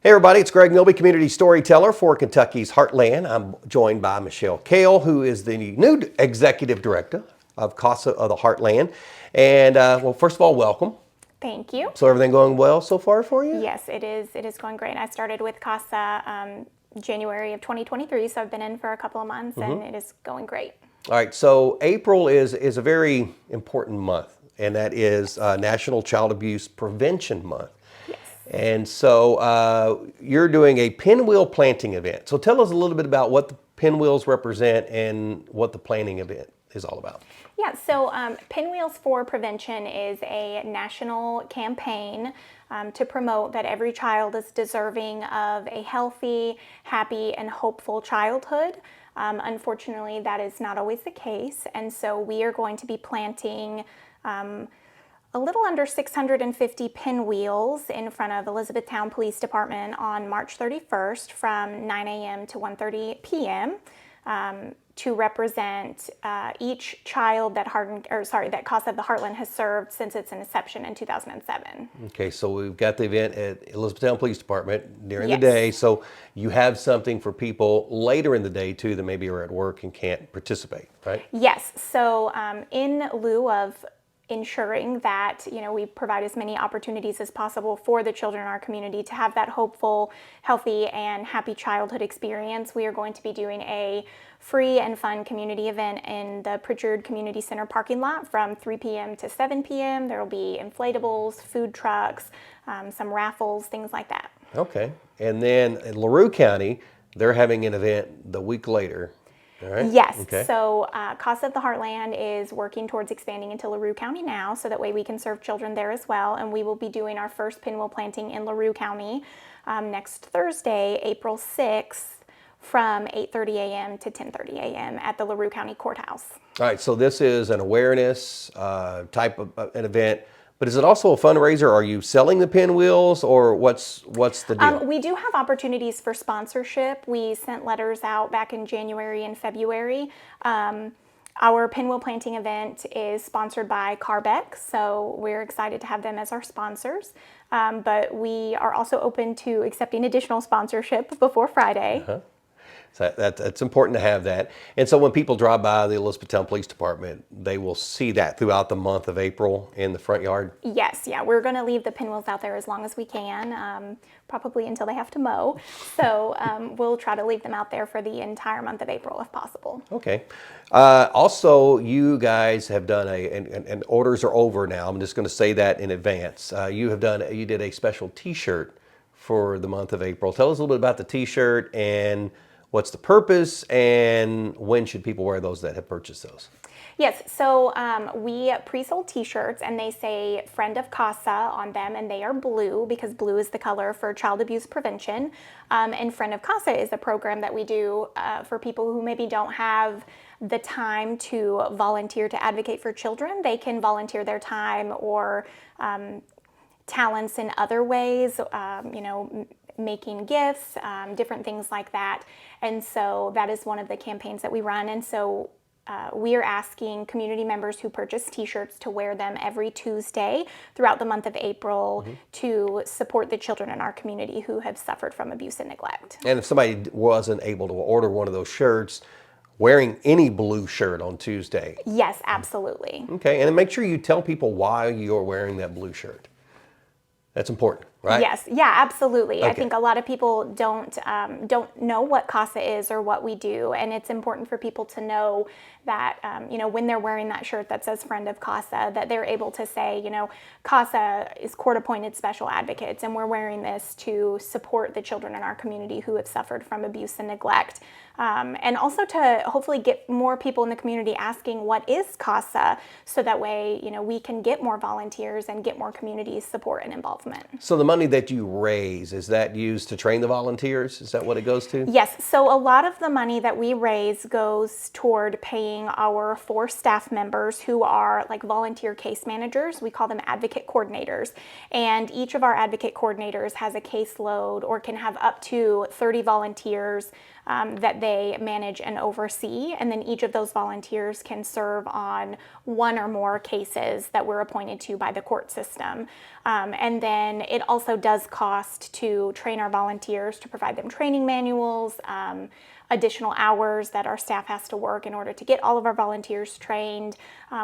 Hey everybody, it's Greg Milby, Community Storyteller for Kentucky's Heartland. I'm joined by Michelle Kail, who is the new Executive Director of CASA of the Heartland. And well, first of all, welcome. Thank you. So everything going well so far for you? Yes, it is. It is going great. I started with CASA January of 2023, so I've been in for a couple of months, and it is going great. All right, so April is a very important month, and that is National Child Abuse Prevention Month. Yes. And so you're doing a pinwheel planting event. So tell us a little bit about what the pinwheels represent and what the planting event is all about. Yeah, so Pinwheels for Prevention is a national campaign to promote that every child is deserving of a healthy, happy, and hopeful childhood. Unfortunately, that is not always the case, and so we are going to be planting a little under 650 pinwheels in front of Elizabethtown Police Department on March 31st from 9 a.m. to 1:30 p.m. To represent each child that CASA of the Heartland has served since its inception in 2007. Okay, so we've got the event at Elizabethtown Police Department during Yes. the day. So you have something for people later in the day too that maybe are at work and can't participate, right? Yes, so in lieu of ensuring that we provide as many opportunities as possible for the children in our community to have that hopeful, healthy, and happy childhood experience, we are going to be doing a free and fun community event in the Pritchard Community Center parking lot from 3 p.m. to 7 p.m. There will be inflatables, food trucks, some raffles, things like that. Okay, and then in LaRue County, they're having an event the week later. All right. Yes, Okay. so CASA of the Heartland is working towards expanding into LaRue County now, so that way we can serve children there as well, and we will be doing our first pinwheel planting in LaRue County next Thursday, April 6th, from 8:30 a.m. to 10:30 a.m. at the LaRue County Courthouse. All right, so this is an awareness type of an event, but is it also a fundraiser? Are you selling the pinwheels, or what's the deal? We do have opportunities for sponsorship. We sent letters out back in January and February. Our pinwheel planting event is sponsored by Carbeck, so we're excited to have them as our sponsors. But we are also open to accepting additional sponsorship before Friday. So that's important to have that. And so when people drive by the Elizabethtown Police Department, they will see that throughout the month of April in the front yard? Yes, yeah, we're going to leave the pinwheels out there as long as we can, probably until they have to mow. So we'll try to leave them out there for the entire month of April if possible. Okay. Also, you guys have done and orders are over now. I'm just going to say that in advance. You did a special T-shirt for the month of April. Tell us a little bit about the T-shirt and what's the purpose, and when should people wear those that have purchased those? Yes, so we pre-sold T-shirts, and they say "Friend of CASA" on them, and they are blue because blue is the color for child abuse prevention. And Friend of CASA is a program that we do for people who maybe don't have the time to volunteer to advocate for children. They can volunteer their time or talents in other ways, making gifts, different things like that. And so that is one of the campaigns that we run. And so we are asking community members who purchase T-shirts to wear them every Tuesday throughout the month of April to support the children in our community who have suffered from abuse and neglect. And if somebody wasn't able to order one of those shirts, wearing any blue shirt on Tuesday. Yes, absolutely. Okay, and then make sure you tell people why you're wearing that blue shirt. That's important, right? Yes, yeah, absolutely. Okay. I think a lot of people don't know what CASA is or what we do, and it's important for people to know that when they're wearing that shirt that says "Friend of CASA," that they're able to say, CASA is court-appointed special advocates, and we're wearing this to support the children in our community who have suffered from abuse and neglect. And also to hopefully get more people in the community asking what is CASA, so that way we can get more volunteers and get more community support and involvement. So the money that you raise, is that used to train the volunteers? Is that what it goes to? Yes, so a lot of the money that we raise goes toward paying our 4 staff members who are like volunteer case managers. We call them advocate coordinators, and each of our advocate coordinators has a caseload or can have up to 30 volunteers that they manage and oversee, and then each of those volunteers can serve on one or more cases that we're appointed to by the court system. And then it also does cost to train our volunteers, to provide them training manuals, additional hours that our staff has to work in order to get all of our volunteers trained.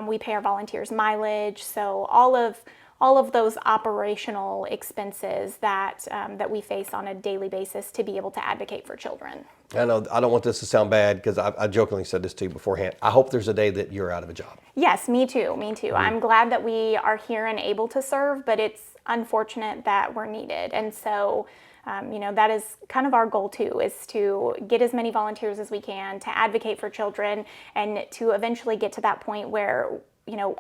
We pay our volunteers mileage, so all of those operational expenses that that we face on a daily basis to be able to advocate for children. I know I don't want this to sound bad because I jokingly said this to you beforehand. I hope there's a day that you're out of a job. Yes, me too, me too. I'm glad that we are here and able to serve, but it's unfortunate that we're needed. And so, that is kind of our goal too, is to get as many volunteers as we can to advocate for children and to eventually get to that point where,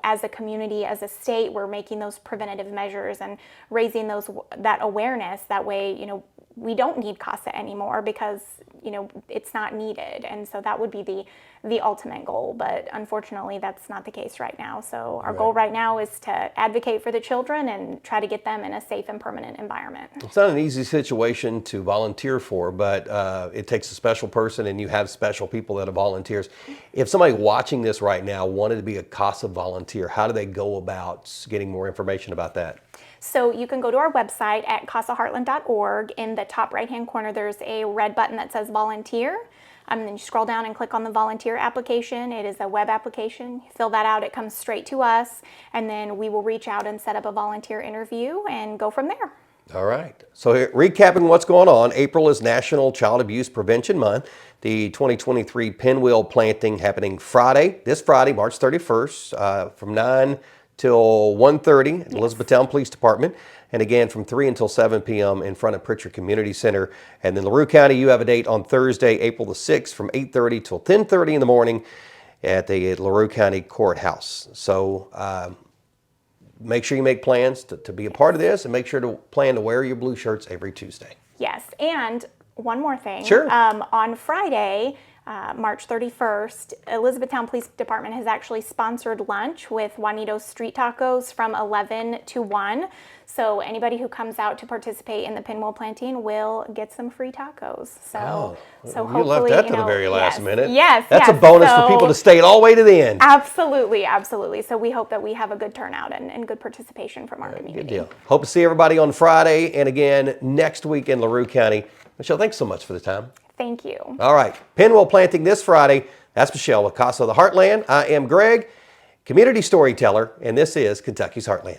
as a community, as a state, we're making those preventative measures and raising that awareness. That way, we don't need CASA anymore because, it's not needed. And so that would be the ultimate goal. But unfortunately, that's not the case right now. So our goal right now is to advocate for the children and try to get them in a safe and permanent environment. It's not an easy situation to volunteer for, but it takes a special person, and you have special people that are volunteers. If somebody watching this right now wanted to be a CASA volunteer, how do they go about getting more information about that? So you can go to our website at casaheartland.org. In the top right-hand corner, there's a red button that says volunteer. Then you scroll down and click on the volunteer application. It is a web application. You fill that out, it comes straight to us, and then we will reach out and set up a volunteer interview and go from there. All right. So recapping what's going on, April is National Child Abuse Prevention Month. The 2023 Pinwheel Planting happening this Friday, March 31st, from 9 till 1:30 at Elizabethtown Police Department, and again from 3 until 7 p.m. in front of Pritchard Community Center. And then LaRue County, you have a date on Thursday, April the 6th from 8:30 till 10:30 in the morning at the LaRue County Courthouse. So make sure you make plans to be a part of this, and make sure to plan to wear your blue shirts every Tuesday. Yes, and one more thing. Sure. On Friday, March 31st, Elizabethtown Police Department has actually sponsored lunch with Juanito's Street Tacos from 11 to 1. So anybody who comes out to participate in the Pinwheel Planting will get some free tacos. So hopefully, you left that to the very last minute. Yes, that's a bonus for people to stay all the way to the end. Absolutely, absolutely. So we hope that we have a good turnout and good participation from our community. Good deal. Hope to see everybody on Friday and again next week in LaRue County. Michelle, thanks so much for the time. Thank you. All right. Pinwheel Planting this Friday. That's Michelle with CASA of the Heartland. I am Greg, Community Storyteller, and this is Kentucky's Heartland.